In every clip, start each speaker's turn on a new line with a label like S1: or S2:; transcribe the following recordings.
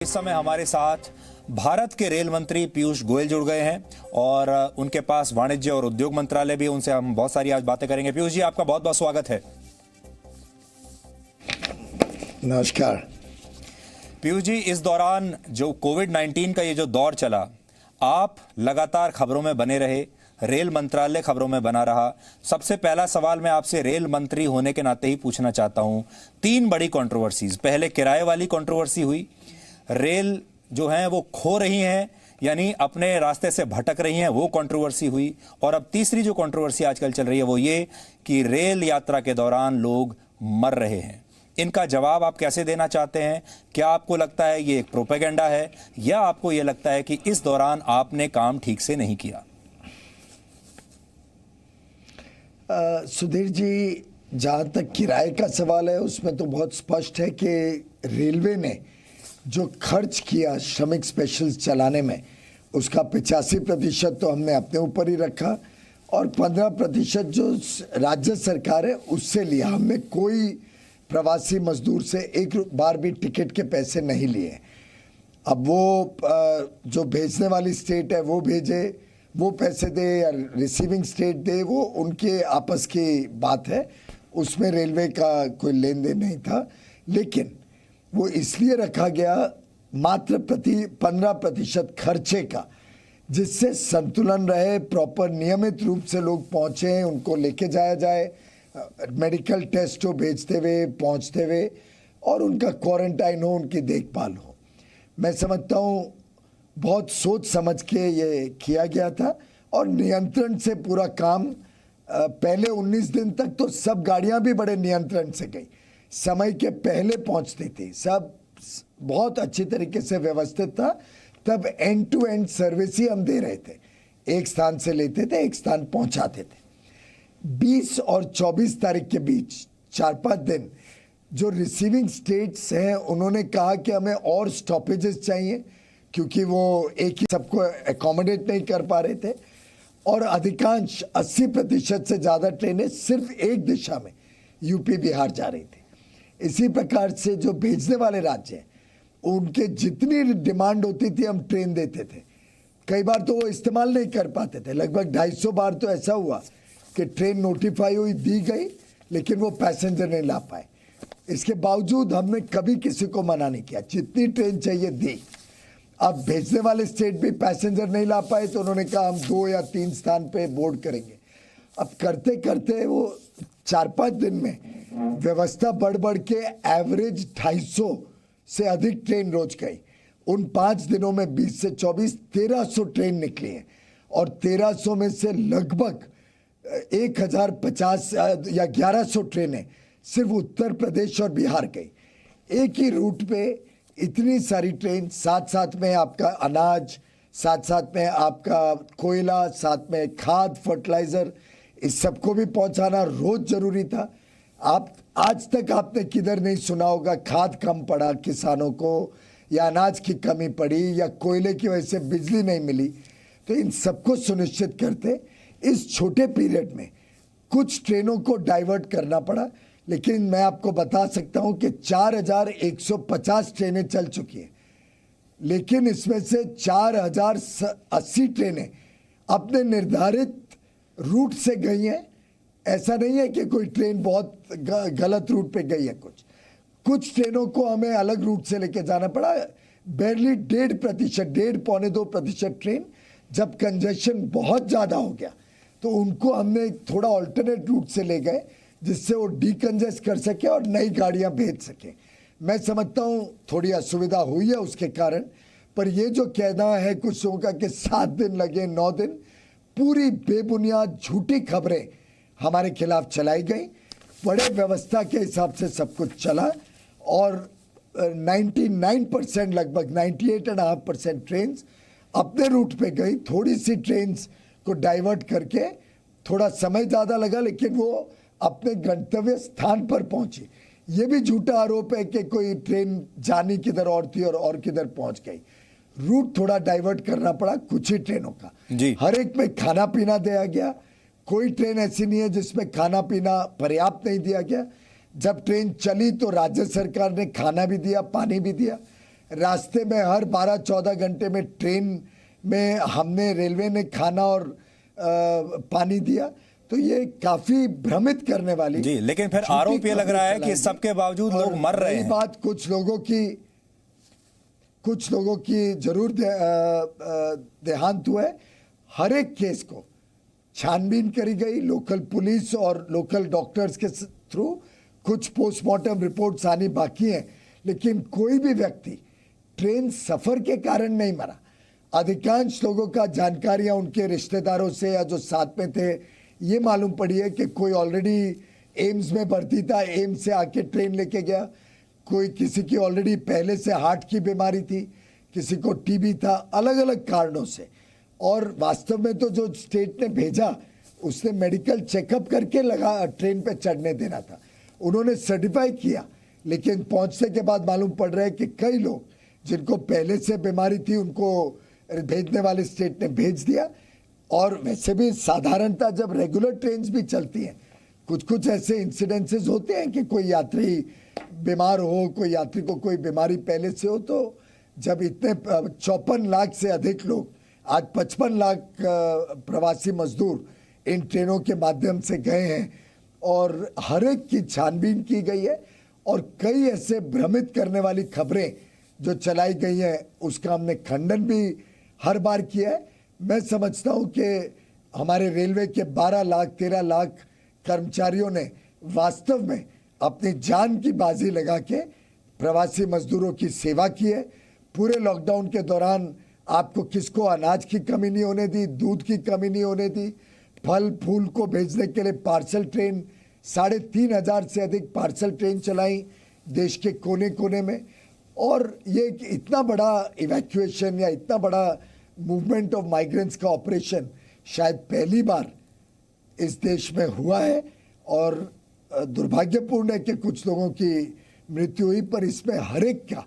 S1: इस समय हमारे साथ भारत के रेल मंत्री पीयूष गोयल जुड़ गए हैं और उनके पास वाणिज्य और उद्योग मंत्रालय भी है। उनसे हम बहुत सारी आज बातें करेंगे। पीयूष जी, आपका बहुत बहुत स्वागत है।
S2: नमस्कार।
S1: पीयूष जी, इस दौरान जो कोविड-19 का ये जो दौर चला, आप लगातार खबरों में बने रहे, रेल मंत्रालय खबरों में बना रहा। सबसे पहला सवाल मैं आपसे रेल मंत्री होने के नाते ही पूछना चाहता हूं। 3 बड़ी कंट्रोवर्सीज, पहले किराए वाली कंट्रोवर्सी हुई, रेल जो हैं वो खो रही हैं यानी अपने रास्ते से भटक रही हैं, वो कंट्रोवर्सी हुई, और अब तीसरी जो कंट्रोवर्सी आजकल चल रही है वो ये कि रेल यात्रा के दौरान लोग मर रहे हैं। इनका जवाब आप कैसे देना चाहते हैं? क्या आपको लगता है ये एक प्रोपेगेंडा है या आपको ये लगता है कि इस दौरान आपने काम ठीक से नहीं किया?
S2: सुधीर जी, जहाँ तक किराए का सवाल है उसमें तो बहुत स्पष्ट है कि रेलवे ने जो खर्च किया श्रमिक स्पेशल्स चलाने में, उसका 85% तो हमने अपने ऊपर ही रखा और 15% जो राज्य सरकार है उससे लिया। हमने कोई प्रवासी मजदूर से एक बार भी टिकट के पैसे नहीं लिए। अब वो जो भेजने वाली स्टेट है वो भेजे, वो पैसे दे या रिसीविंग स्टेट दे, वो उनके आपस की बात है, उसमें रेलवे का कोई लेन देन नहीं था। लेकिन वो इसलिए रखा गया मात्र 15% खर्चे का, जिससे संतुलन रहे, प्रॉपर नियमित रूप से लोग पहुँचे, उनको लेके जाया जाए, मेडिकल टेस्ट हो भेजते हुए पहुँचते हुए, और उनका क्वारंटाइन हो, उनकी देखभाल हो। मैं समझता हूँ बहुत सोच समझ के ये किया गया था और नियंत्रण से पूरा काम। पहले 19 दिन तक तो सब गाड़ियां भी बड़े नियंत्रण से गई, समय के पहले पहुंचती थी, सब बहुत अच्छी तरीके से व्यवस्थित था। तब एंड टू एंड सर्विस ही हम दे रहे थे, एक स्थान से लेते थे, एक स्थान पहुंचाते थे। 20 और 24 तारीख के बीच 4-5 दिन जो रिसीविंग स्टेट्स हैं उन्होंने कहा कि हमें और स्टॉपेजेस चाहिए, क्योंकि वो एक ही सबको एकोमोडेट नहीं कर पा रहे थे, और अधिकांश 80% से ज़्यादा ट्रेनें सिर्फ एक दिशा में यूपी बिहार जा रही थी। इसी प्रकार से जो भेजने वाले राज्य हैं उनके जितनी डिमांड होती थी हम ट्रेन देते थे। कई बार तो वो इस्तेमाल नहीं कर पाते थे, लगभग 250 बार तो ऐसा हुआ कि ट्रेन नोटिफाई हुई, दी गई, लेकिन वो पैसेंजर नहीं ला पाए। इसके बावजूद हमने कभी किसी को मना नहीं किया, जितनी ट्रेन चाहिए दी। अब भेजने वाले स्टेट भी पैसेंजर नहीं ला पाए तो उन्होंने कहा हम 2 या 3 स्थान पे बोर्ड करेंगे। अब करते करते वो 4-5 दिन में व्यवस्था बढ़ के एवरेज 250 से अधिक ट्रेन रोज गई। उन 5 दिनों में 20 से 24 1300 ट्रेन निकली हैं, और 1300 में से लगभग 1050 या 1100 ट्रेनें सिर्फ उत्तर प्रदेश और बिहार गई। एक ही रूट पे इतनी सारी ट्रेन, साथ साथ में आपका अनाज, साथ साथ में आपका कोयला, साथ में खाद, फर्टिलाइजर, इस सबको भी पहुंचाना रोज जरूरी था। आप आज तक आपने किधर नहीं सुना होगा खाद कम पड़ा किसानों को, या अनाज की कमी पड़ी, या कोयले की वजह से बिजली नहीं मिली। तो इन सबको सुनिश्चित करते इस छोटे पीरियड में कुछ ट्रेनों को डाइवर्ट करना पड़ा। लेकिन मैं आपको बता सकता हूं कि 4150 ट्रेनें चल चुकी हैं, लेकिन इसमें से 4080 ट्रेनें अपने निर्धारित रूट से गई हैं। ऐसा नहीं है कि कोई ट्रेन बहुत गलत रूट पे गई है। कुछ ट्रेनों को हमें अलग रूट से लेके जाना पड़ा। बेरली 1.5%, 1.5-2% ट्रेन, जब कंजेशन बहुत ज़्यादा हो गया तो उनको हमने थोड़ा ऑल्टरनेट रूट से ले गए, जिससे वो डीकंजेस्ट कर सके और नई गाड़ियां भेज सके। मैं समझता हूं थोड़ी असुविधा हुई है उसके कारण, पर ये जो कहना है कुछ लोगों का कि 7 दिन लगे, 9 दिन, पूरी बेबुनियाद झूठी खबरें हमारे खिलाफ चलाई गई। बड़े व्यवस्था के हिसाब से सब कुछ चला और 99% लगभग 98.5% ट्रेन अपने रूट पे गई। थोड़ी सी ट्रेन को डाइवर्ट करके थोड़ा समय ज़्यादा लगा, लेकिन वो अपने गंतव्य स्थान पर पहुंची। ये भी झूठा आरोप है कि कोई ट्रेन जानी किधर और थी और किधर पहुंच गई। रूट थोड़ा डाइवर्ट करना पड़ा कुछ ही ट्रेनों का। हर एक में खाना पीना दिया गया, कोई ट्रेन ऐसी नहीं है जिसमें खाना पीना पर्याप्त नहीं दिया गया। जब ट्रेन चली तो राज्य सरकार ने खाना भी दिया, पानी भी दिया। रास्ते में हर 12-14 घंटे में ट्रेन में हमने रेलवे ने खाना और पानी दिया। तो ये काफी भ्रमित करने वाली
S1: जी, लेकिन फिर
S2: झूठी
S1: आरोप ये लग
S2: खबरें
S1: रहा है कि
S2: फैलाई
S1: सबके बावजूद
S2: और
S1: लोग मर रहे
S2: रही
S1: हैं।
S2: बात कुछ लोगों की जरूर देहांत हुआ है। हर एक केस को छानबीन करी गई लोकल पुलिस और लोकल डॉक्टर्स के थ्रू। कुछ पोस्टमार्टम रिपोर्ट्स आनी बाकी हैं, लेकिन कोई भी व्यक्ति ट्रेन सफर के कारण नहीं मरा। अधिकांश लोगों का जानकारियां उनके रिश्तेदारों से या जो साथ में थे ये मालूम पड़ी है कि कोई ऑलरेडी एम्स में भर्ती था, एम्स से आके ट्रेन लेके गया। कोई किसी की ऑलरेडी पहले से हार्ट की बीमारी थी, किसी को टीबी था, अलग अलग कारणों से। और वास्तव में तो जो स्टेट ने भेजा उसने मेडिकल चेकअप करके लगा ट्रेन पे चढ़ने देना था, उन्होंने सर्टिफाई किया। लेकिन पहुंचने के बाद मालूम पड़ रहा है कि कई लोग जिनको पहले से बीमारी थी उनको भेजने वाले स्टेट ने भेज दिया। और वैसे भी साधारणतः जब रेगुलर ट्रेन भी चलती हैं कुछ कुछ ऐसे इंसिडेंसेस होते हैं कि कोई यात्री बीमार हो, कोई यात्री को कोई बीमारी पहले से हो। तो जब इतने 54 लाख से अधिक लोग, आज 55 लाख प्रवासी मजदूर इन ट्रेनों के माध्यम से गए हैं और हर एक की छानबीन की गई है और कई ऐसे भ्रमित करने वाली खबरें जो चलाई गई हैं उसका हमने खंडन भी हर बार किया है। मैं समझता हूं कि हमारे रेलवे के 12 लाख 13 लाख कर्मचारियों ने वास्तव में अपनी जान की बाजी लगा के प्रवासी मजदूरों की सेवा की है। पूरे लॉकडाउन के दौरान आपको किसको अनाज की कमी नहीं होने दी, दूध की कमी नहीं होने दी। फल फूल को भेजने के लिए पार्सल ट्रेन 3,500 से अधिक पार्सल ट्रेन चलाई देश के कोने कोने में। और ये इतना बड़ा इवैक्यूएशन या इतना बड़ा मूवमेंट ऑफ माइग्रेंट्स का ऑपरेशन शायद पहली बार इस देश में हुआ है। और दुर्भाग्यपूर्ण है कि कुछ लोगों की मृत्यु हुई, पर इसमें हर एक का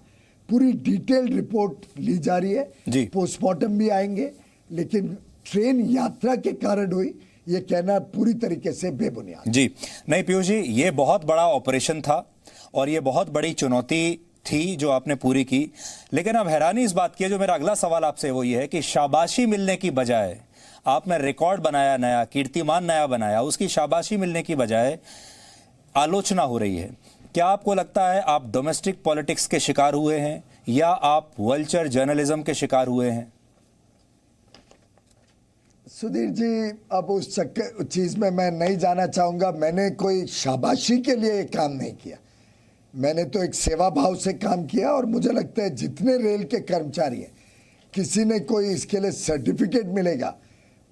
S2: पूरी डिटेल्ड रिपोर्ट ली जा रही है। पोस्टमार्टम भी आएंगे, लेकिन ट्रेन यात्रा के कारण हुई ये कहना पूरी तरीके से बेबुनियाद।
S1: जी नहीं पीयूष जी, ये बहुत बड़ा ऑपरेशन था और ये बहुत बड़ी चुनौती थी जो आपने पूरी की। लेकिन अब हैरानी इस बात की है, जो मेरा अगला सवाल आपसे वो ये है कि शाबाशी मिलने की बजाय आपने रिकॉर्ड बनाया, नया कीर्तिमान नया बनाया, उसकी शाबाशी मिलने की बजाय आलोचना हो रही है। क्या आपको लगता है आप डोमेस्टिक पॉलिटिक्स के शिकार हुए हैं या आप वल्चर जर्नलिज्म के शिकार हुए हैं?
S2: सुधीर जी, अब उस चीज में मैं नहीं जाना चाहूंगा। मैंने कोई शाबाशी के लिए काम नहीं किया, मैंने तो एक सेवा भाव से काम किया। और मुझे लगता है जितने रेल के कर्मचारी हैं, किसी ने कोई इसके लिए सर्टिफिकेट मिलेगा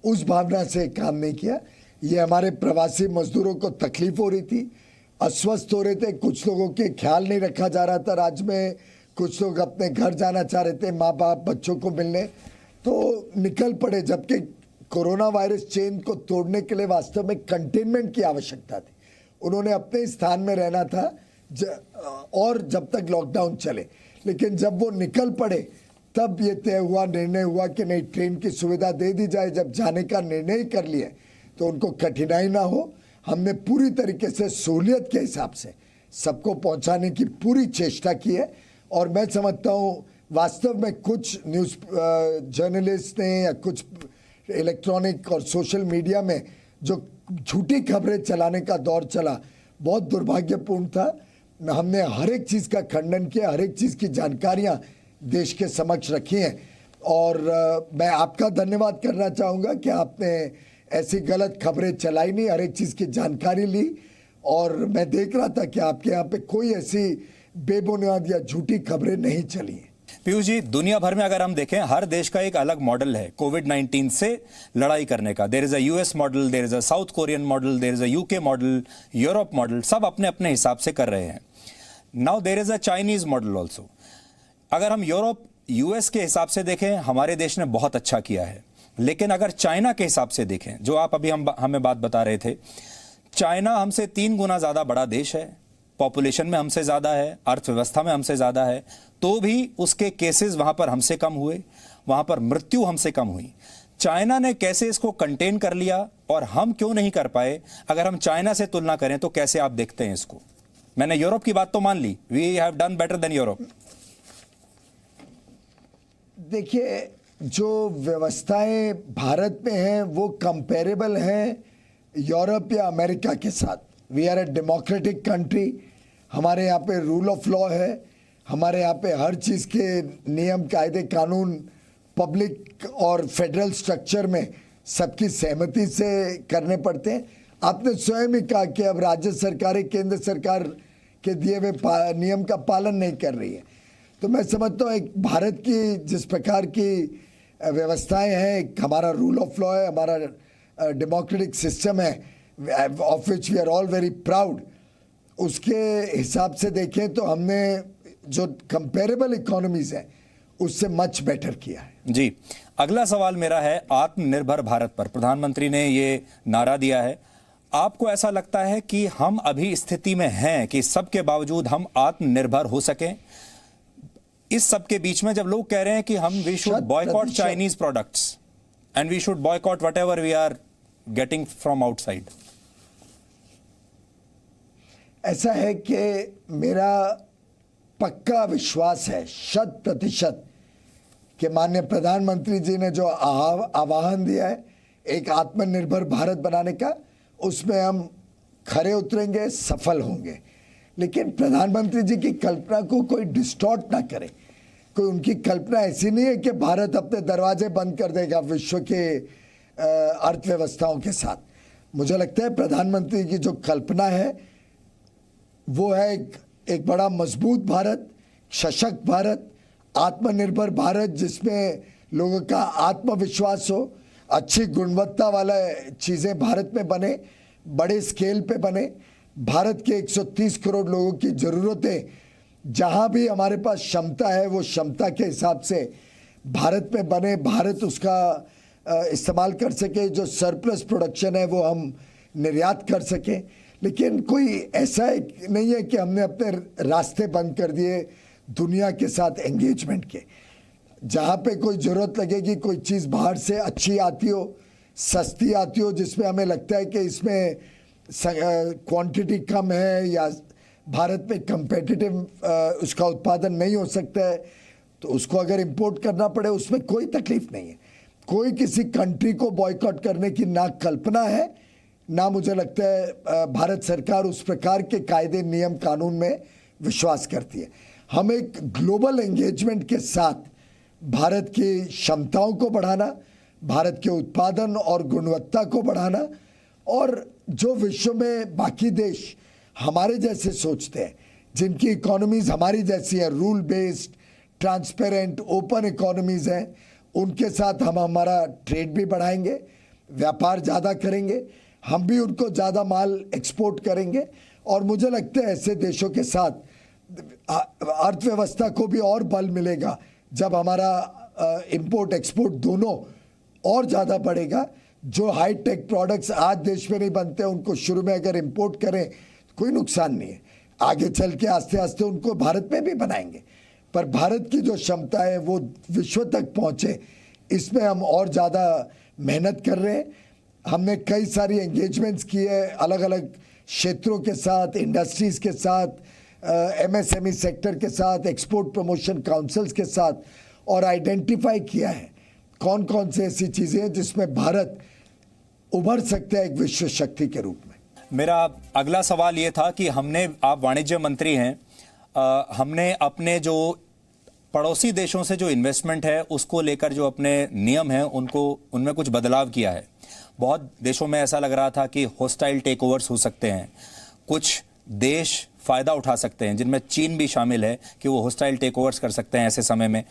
S2: उस भावना से काम नहीं किया। ये हमारे प्रवासी मजदूरों को तकलीफ हो रही थी, अस्वस्थ हो रहे थे, कुछ लोगों के ख्याल नहीं रखा जा रहा था राज्य में, कुछ लोग अपने घर जाना चाह रहे थे, माँ बाप बच्चों को मिलने, तो निकल पड़े। जबकि कोरोना वायरस चेन को तोड़ने के लिए वास्तव में कंटेनमेंट की आवश्यकता थी। उन्होंने अपने स्थान में रहना था और जब तक लॉकडाउन चले। लेकिन जब वो निकल पड़े तब ये निर्णय हुआ कि नहीं, ट्रेन की सुविधा दे दी जाए। जब जाने का निर्णय ही कर लिए तो उनको कठिनाई ना हो, हमने पूरी तरीके से सहूलियत के हिसाब से सबको पहुंचाने की पूरी चेष्टा की है। और मैं समझता हूँ वास्तव में कुछ न्यूज़ जर्नलिस्ट ने या कुछ इलेक्ट्रॉनिक और सोशल मीडिया में जो झूठी खबरें चलाने का दौर चला, बहुत दुर्भाग्यपूर्ण था। हमने हर एक चीज़ का खंडन किया, हर एक चीज़ की जानकारियां देश के समक्ष रखी हैं। और मैं आपका धन्यवाद करना चाहूँगा कि आपने ऐसी गलत खबरें चलाई नहीं, हर एक चीज़ की जानकारी ली। और मैं देख रहा था कि आपके यहाँ पे कोई ऐसी बेबुनियाद या झूठी खबरें नहीं चली हैं।
S1: पीयूष जी, दुनिया भर में अगर हम देखें, हर देश का एक अलग मॉडल है कोविड-19 से लड़ाई करने का। There is a US model, there is a South Korean model, there is a UK model, Europe model, सब अपने अपने हिसाब से कर रहे हैं। Now there is a Chinese model also. अगर हम यूरोप यूएस के हिसाब से देखें, हमारे देश ने बहुत अच्छा किया है। लेकिन अगर चाइना के हिसाब से देखें, जो आप अभी हमें बात बता रहे थे, चाइना हमसे 3 गुना ज़्यादा बड़ा देश है, पॉपुलेशन में हमसे ज़्यादा है, अर्थव्यवस्था में हमसे ज़्यादा है, तो भी उसके केसेस वहाँ पर हमसे कम हुए, वहाँ पर मृत्यु हमसे कम हुई। चाइना ने कैसे इसको कंटेन कर लिया और हम क्यों नहीं कर पाए? अगर हम चाइना से तुलना करें तो कैसे आप देखते हैं इसको? मैंने यूरोप की बात तो मान ली, we have done better than Europe.
S2: देखिए, जो व्यवस्थाएं भारत में हैं वो कंपेरेबल हैं यूरोप या अमेरिका के साथ। We are a democratic country, हमारे यहाँ पे रूल ऑफ लॉ है, हमारे यहाँ पे हर चीज़ के नियम कायदे कानून पब्लिक और फेडरल स्ट्रक्चर में सबकी सहमति से करने पड़ते हैं। आपने स्वयं ही कहा कि अब राज्य सरकारें केंद्र सरकार के दिए हुए नियम का पालन नहीं कर रही है। तो मैं समझता हूँ एक भारत की जिस प्रकार की व्यवस्थाएं हैं, हमारा रूल ऑफ लॉ है, हमारा डेमोक्रेटिक सिस्टम है, of which we are all very proud, उसके हिसाब से देखें तो हमने जो कंपेरेबल इकोनॉमीज हैं उससे मच बेटर किया है।
S1: जी, अगला सवाल मेरा है आत्मनिर्भर भारत पर। प्रधानमंत्री ने ये नारा दिया है, आपको ऐसा लगता है कि हम अभी स्थिति में हैं कि सबके बावजूद हम आत्मनिर्भर हो सकें? इस सब के बीच में जब लोग कह रहे हैं कि हम we should boycott Chinese products and we should boycott whatever we are getting from outside.
S2: ऐसा है कि मेरा पक्का विश्वास है 100% कि माननीय प्रधानमंत्री जी ने जो आह्वान दिया है एक आत्मनिर्भर भारत बनाने का, उसमें हम खरे उतरेंगे, सफल होंगे। लेकिन प्रधानमंत्री जी की कल्पना को कोई डिस्टॉर्ट ना करे। कोई उनकी कल्पना ऐसी नहीं है कि भारत अपने दरवाजे बंद कर देगा विश्व के अर्थव्यवस्थाओं के साथ। मुझे लगता है प्रधानमंत्री की जो कल्पना है वो है एक बड़ा मजबूत भारत, सशक्त भारत, आत्मनिर्भर भारत, जिसमें लोगों का आत्मविश्वास हो, अच्छी गुणवत्ता वाला चीज़ें भारत में बने, बड़े स्केल पे बने। भारत के 130 करोड़ लोगों की ज़रूरतें जहाँ भी हमारे पास क्षमता है वो क्षमता के हिसाब से भारत में बने, भारत उसका इस्तेमाल कर सके, जो सरप्लस प्रोडक्शन है वो हम निर्यात कर सकें। लेकिन कोई ऐसा नहीं है कि हमने अपने रास्ते बंद कर दिए दुनिया के साथ एंगेजमेंट के। जहाँ पे कोई ज़रूरत लगेगी, कोई चीज़ बाहर से अच्छी आती हो, सस्ती आती हो, जिसमें हमें लगता है कि इसमें क्वांटिटी कम है या भारत में कंपेटिटिव उसका उत्पादन नहीं हो सकता है, तो उसको अगर इंपोर्ट करना पड़े उसमें कोई तकलीफ नहीं है। कोई किसी कंट्री को बॉयकॉट करने की ना कल्पना है, ना मुझे लगता है भारत सरकार उस प्रकार के कायदे नियम कानून में विश्वास करती है। हम एक ग्लोबल एंगेजमेंट के साथ भारत की क्षमताओं को बढ़ाना, भारत के उत्पादन और गुणवत्ता को बढ़ाना, और जो विश्व में बाकी देश हमारे जैसे सोचते हैं, जिनकी इकोनॉमीज हमारी जैसी है, rule based, transparent, open economies हैं, उनके साथ हम हमारा ट्रेड भी बढ़ाएंगे, व्यापार ज़्यादा करेंगे, हम भी उनको ज़्यादा माल एक्सपोर्ट करेंगे। और मुझे लगता है ऐसे देशों के साथ अर्थव्यवस्था को भी और बल मिलेगा जब हमारा इंपोर्ट एक्सपोर्ट दोनों और ज़्यादा बढ़ेगा। जो हाई टेक प्रोडक्ट्स आज देश में नहीं बनते, उनको शुरू में अगर इंपोर्ट करें कोई नुकसान नहीं है, आगे चल के आस्ते आस्ते उनको भारत में भी बनाएंगे। पर भारत की जो क्षमता है वो विश्व तक पहुँचे, इसमें हम और ज़्यादा मेहनत कर रहे हैं। हमने कई सारी एंगेजमेंट्स की है अलग अलग क्षेत्रों के साथ, इंडस्ट्रीज़ के साथ, एमएसएमई सेक्टर के साथ, एक्सपोर्ट प्रमोशन काउंसिल्स के साथ, और आइडेंटिफाई किया है कौन कौन से ऐसी चीज़ें हैं जिसमें भारत उभर सकता है एक विश्व शक्ति के रूप में।
S1: मेरा अगला सवाल ये था कि आप वाणिज्य मंत्री हैं, हमने अपने जो पड़ोसी देशों से जो इन्वेस्टमेंट है उसको लेकर जो अपने नियम हैं उनमें कुछ बदलाव किया है। बहुत देशों में ऐसा लग रहा था कि हॉस्टाइल टेक ओवर्स हो सकते हैं, कुछ देश फ़ायदा उठा सकते हैं, जिनमें चीन भी शामिल है कि वो हॉस्टाइल टेक ओवर्स कर सकते हैं ऐसे समय में।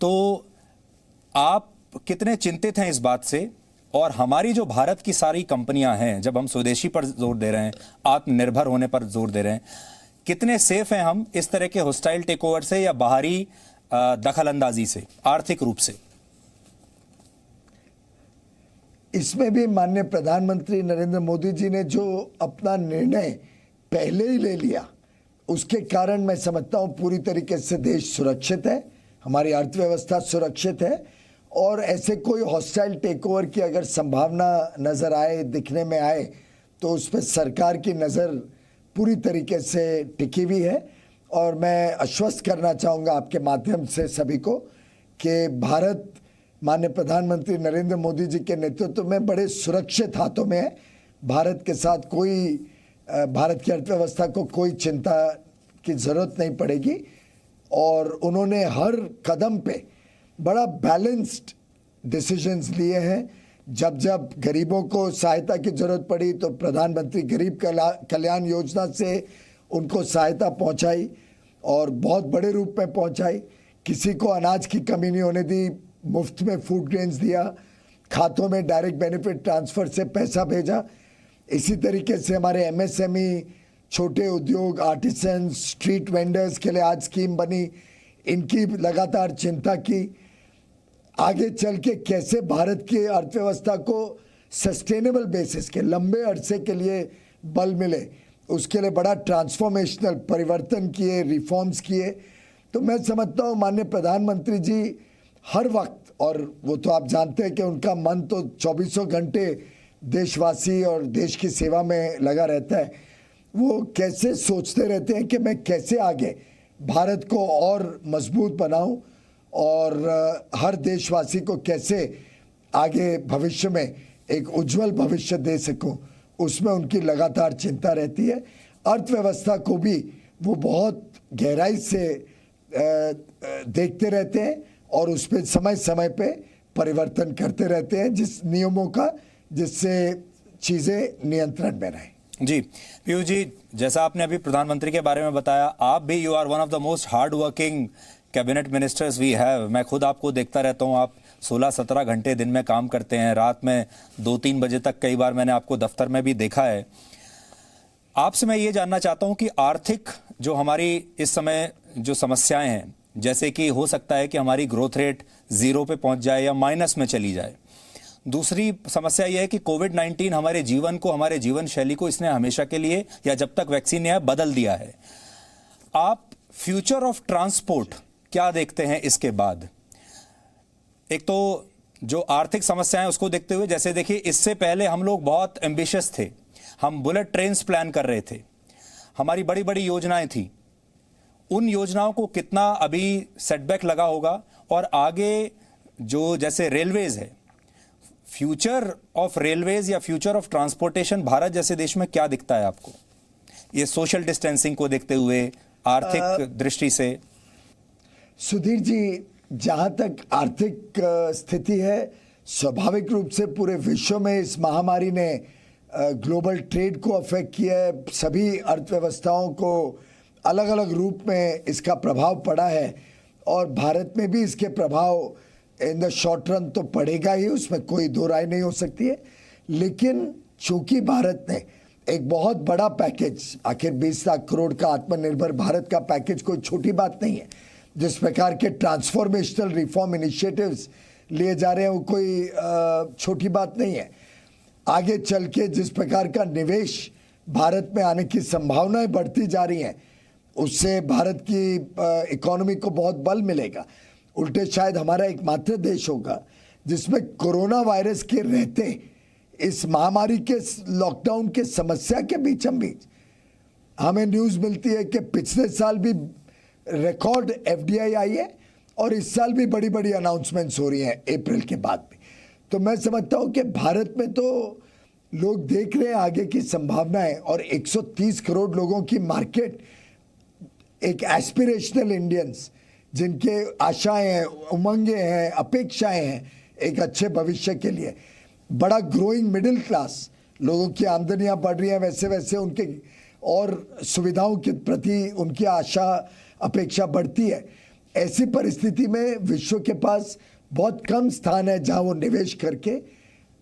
S1: तो आप कितने चिंतित हैं इस बात से? और हमारी जो भारत की सारी कंपनियां हैं, जब हम स्वदेशी पर जोर दे रहे हैं, आत्मनिर्भर होने पर जोर दे रहे हैं, कितने सेफ हैं हम इस तरह के हॉस्टाइल टेक ओवर से या बाहरी दखलंदाजी से, आर्थिक रूप से?
S2: इसमें भी माननीय प्रधानमंत्री नरेंद्र मोदी जी ने जो अपना निर्णय पहले ही ले लिया, उसके कारण मैं समझता हूँ पूरी तरीके से देश सुरक्षित है, हमारी अर्थव्यवस्था सुरक्षित है। और ऐसे कोई हॉस्टाइल टेक ओवर की अगर संभावना नज़र आए, दिखने में आए, तो उस पर सरकार की नज़र पूरी तरीके से टिकी हुई है। और मैं आश्वस्त करना चाहूँगा आपके माध्यम से सभी को कि भारत माननीय प्रधानमंत्री नरेंद्र मोदी जी के नेतृत्व में बड़े सुरक्षित हाथों में है। भारत के साथ भारत की अर्थव्यवस्था को कोई चिंता की ज़रूरत नहीं पड़ेगी और उन्होंने हर कदम पे बड़ा बैलेंस्ड डिसीजंस लिए हैं। जब जब गरीबों को सहायता की ज़रूरत पड़ी तो प्रधानमंत्री गरीब कल्याण योजना से उनको सहायता पहुंचाई और बहुत बड़े रूप में पहुंचाई। किसी को अनाज की कमी नहीं होने दी, मुफ्त में फूड ग्रेन्स दिया, खातों में डायरेक्ट बेनिफिट ट्रांसफ़र से पैसा भेजा। इसी तरीके से हमारे एमएसएमई, छोटे उद्योग, आर्टिसंस, स्ट्रीट वेंडर्स के लिए आज स्कीम बनी, इनकी लगातार चिंता की। आगे चल के कैसे भारत की अर्थव्यवस्था को सस्टेनेबल बेसिस के लंबे अरसे के लिए बल मिले, उसके लिए बड़ा ट्रांसफॉर्मेशनल परिवर्तन किए, रिफॉर्म्स किए। तो मैं समझता हूँ माननीय प्रधानमंत्री जी हर वक्त, और वो तो आप जानते हैं कि उनका मन तो 24 घंटे देशवासी और देश की सेवा में लगा रहता है। वो कैसे सोचते रहते हैं कि मैं कैसे आगे भारत को और मजबूत बनाऊं और हर देशवासी को कैसे आगे भविष्य में एक उज्जवल भविष्य दे सकूं, उसमें उनकी लगातार चिंता रहती है। अर्थव्यवस्था को भी वो बहुत गहराई से देखते रहते हैं और उस पर समय समय पे परिवर्तन करते रहते हैं जिस नियमों का, जिससे चीज़ें नियंत्रण में रहें।
S1: जी पीयूष जी, जैसा आपने अभी प्रधानमंत्री के बारे में बताया, आप भी you are one of the most hard working cabinet ministers we have. मैं खुद आपको देखता रहता हूँ, आप 16-17 घंटे दिन में काम करते हैं, रात में 2-3 बजे तक कई बार मैंने आपको दफ्तर में भी देखा है। आपसे मैं ये जानना चाहता हूँ कि आर्थिक जो हमारी इस समय जो समस्याएं हैं, जैसे कि हो सकता है कि हमारी ग्रोथ रेट 0 पे पहुंच जाए या माइनस में चली जाए। दूसरी समस्या यह है कि कोविड-19 हमारे जीवन को, हमारे जीवन शैली को इसने हमेशा के लिए या जब तक वैक्सीन नहीं है बदल दिया है। आप फ्यूचर ऑफ ट्रांसपोर्ट क्या देखते हैं इसके बाद? एक तो जो आर्थिक समस्याएं उसको देखते हुए, जैसे देखिए इससे पहले हम लोग बहुत एम्बिशियस थे, हम बुलेट ट्रेन्स प्लान कर रहे थे, हमारी बड़ी बड़ी योजनाएं थी। उन योजनाओं को कितना अभी सेटबैक लगा होगा, और आगे जो जैसे रेलवेज है, फ्यूचर ऑफ रेलवेज या फ्यूचर ऑफ ट्रांसपोर्टेशन भारत जैसे देश में क्या दिखता है आपको, ये सोशल डिस्टेंसिंग को देखते हुए, आर्थिक दृष्टि से?
S2: सुधीर जी, जहाँ तक आर्थिक स्थिति है, स्वाभाविक रूप से पूरे विश्व में इस महामारी ने ग्लोबल ट्रेड को अफेक्ट किया है। सभी अर्थव्यवस्थाओं को अलग अलग रूप में इसका प्रभाव पड़ा है और भारत में भी इसके प्रभाव इन द शॉर्ट रन तो पड़ेगा ही, उसमें कोई दो राय नहीं हो सकती है। लेकिन चूंकि भारत ने एक बहुत बड़ा पैकेज, आखिर 20 लाख करोड़ का आत्मनिर्भर भारत का पैकेज कोई छोटी बात नहीं है। जिस प्रकार के ट्रांसफॉर्मेशनल रिफॉर्म इनिशिएटिव्स लिए जा रहे हैं वो कोई छोटी बात नहीं है। आगे चल के जिस प्रकार का निवेश भारत में आने की संभावनाएं बढ़ती जा रही हैं, उससे भारत की इकोनॉमी को बहुत बल मिलेगा। उल्टे शायद हमारा एकमात्र देश होगा जिसमें कोरोना वायरस के रहते इस महामारी के लॉकडाउन के समस्या के बीचम बीच हमें न्यूज़ मिलती है कि पिछले साल भी रिकॉर्ड एफडीआई आई है और इस साल भी बड़ी बड़ी अनाउंसमेंट्स हो रही हैं अप्रैल के बाद भी। तो मैं समझता हूं कि भारत में तो लोग देख रहे हैं आगे की संभावनाएं, और 130 करोड़ लोगों की मार्केट, एक एस्पिरेशनल इंडियंस जिनके आशाएं हैं, उमंगें हैं, अपेक्षाएं हैं एक अच्छे भविष्य के लिए, बड़ा ग्रोइंग मिडिल क्लास, लोगों की आमदनियां बढ़ रही हैं, वैसे वैसे उनके और सुविधाओं के प्रति उनकी आशा अपेक्षा बढ़ती है। ऐसी परिस्थिति में विश्व के पास बहुत कम स्थान है जहां वो निवेश करके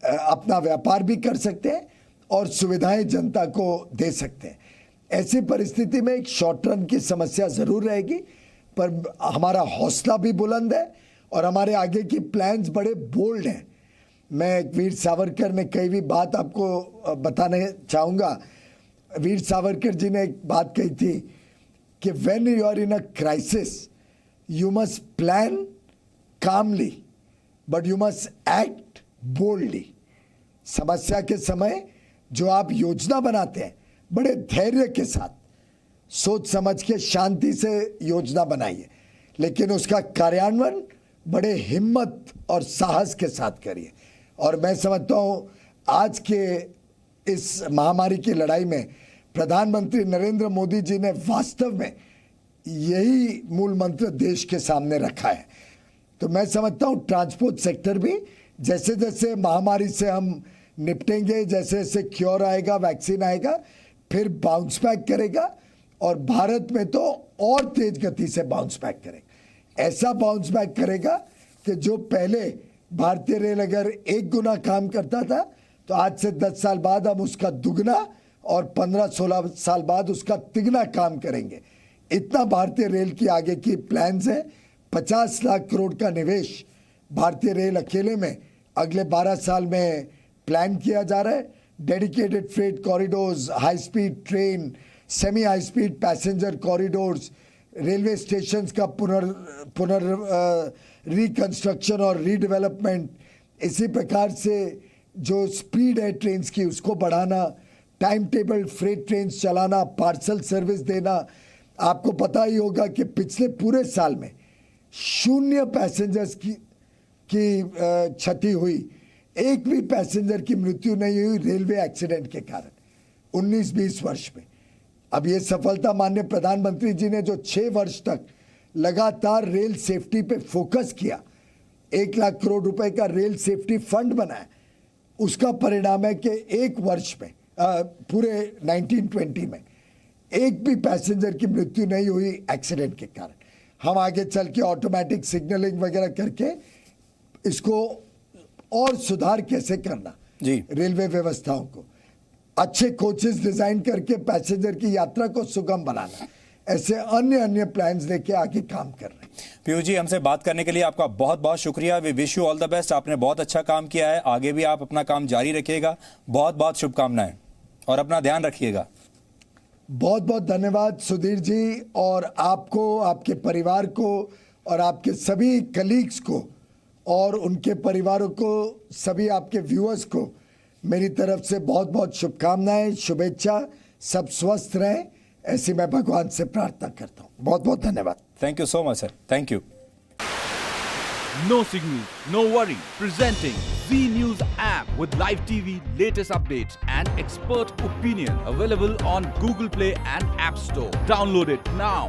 S2: अपना व्यापार भी कर सकते हैं और सुविधाएं जनता को दे सकते हैं। ऐसी परिस्थिति में एक शॉर्ट रन की समस्या ज़रूर रहेगी, पर हमारा हौसला भी बुलंद है और हमारे आगे की प्लान्स बड़े बोल्ड हैं। मैं वीर सावरकर ने कई भी बात आपको बताने चाहूँगा। वीर सावरकर जी ने एक बात कही थी कि when you are in a crisis you must plan calmly but you must act boldly. समस्या के समय जो आप योजना बनाते हैं, बड़े धैर्य के साथ सोच समझ के शांति से योजना बनाइए, लेकिन उसका कार्यान्वयन बड़े हिम्मत और साहस के साथ करिए। और मैं समझता हूँ आज के इस महामारी की लड़ाई में प्रधानमंत्री नरेंद्र मोदी जी ने वास्तव में यही मूल मंत्र देश के सामने रखा है। तो मैं समझता हूँ ट्रांसपोर्ट सेक्टर भी जैसे जैसे महामारी से हम निपटेंगे, जैसे जैसे क्योर आएगा, वैक्सीन आएगा, फिर बाउंस बैक करेगा और भारत में तो और तेज गति से बाउंस बैक करेगा। ऐसा बाउंस बैक करेगा कि जो पहले भारतीय रेल अगर 1 गुना काम करता था तो आज से 10 साल बाद हम उसका दुगना और 15-16 साल बाद उसका तिगना काम करेंगे। इतना भारतीय रेल की आगे की प्लान्स है। 50 लाख करोड़ का निवेश भारतीय रेल अकेले में अगले 12 साल में प्लान किया जा रहा है। Dedicated freight corridors, high speed train, semi high speed passenger corridors, railway stations का रिकंस्ट्रक्शन और रीडेवलपमेंट, इसी प्रकार से जो स्पीड है ट्रेन्स की उसको बढ़ाना, टाइम टेबल फ्रेट ट्रेन्स चलाना, पार्सल सर्विस देना। आपको पता ही होगा कि पिछले पूरे साल में 0 पैसेंजर्स की क्षति हुई, एक भी पैसेंजर की मृत्यु नहीं हुई रेलवे एक्सीडेंट के कारण 19-20 वर्ष में। अब ये सफलता माननीय प्रधानमंत्री जी ने जो 6 वर्ष तक लगातार रेल सेफ्टी पे फोकस किया, 1 लाख करोड़ रुपए का रेल सेफ्टी फंड बनाया, उसका परिणाम है कि एक वर्ष में पूरे 1920 में एक भी पैसेंजर की मृत्यु नहीं हुई एक्सीडेंट के कारण। हम आगे चल के ऑटोमेटिक सिग्नलिंग वगैरह करके इसको और सुधार कैसे करना
S1: जी,
S2: रेलवे व्यवस्थाओं को, अच्छे कोचेस डिजाइन करके पैसेंजर की यात्रा को सुगम बनाना, ऐसे अन्य प्लान्स लेके आगे काम कर रहे हैं।
S1: पीयूष जी, हमसे बात करने के लिए आपका बहुत बहुत शुक्रिया। We wish you all the best. आपने बहुत अच्छा काम किया है, आगे भी आप अपना काम जारी रखिएगा। बहुत बहुत शुभकामनाएं और अपना ध्यान रखिएगा।
S2: बहुत बहुत धन्यवाद सुधीर जी, और आपको, आपके परिवार को और आपके सभी कलीग्स को और उनके परिवारों को, सभी आपके व्यूअर्स को मेरी तरफ से बहुत बहुत शुभकामनाएं, शुभेच्छा। सब स्वस्थ रहें, ऐसी मैं भगवान से प्रार्थना करता हूँ। बहुत बहुत धन्यवाद।
S1: Thank you so much sir. Thank you.
S3: No signal, no worry. Presenting Z News app with live TV, latest updates and expert opinion. Available on Google Play and App Store. Download it now.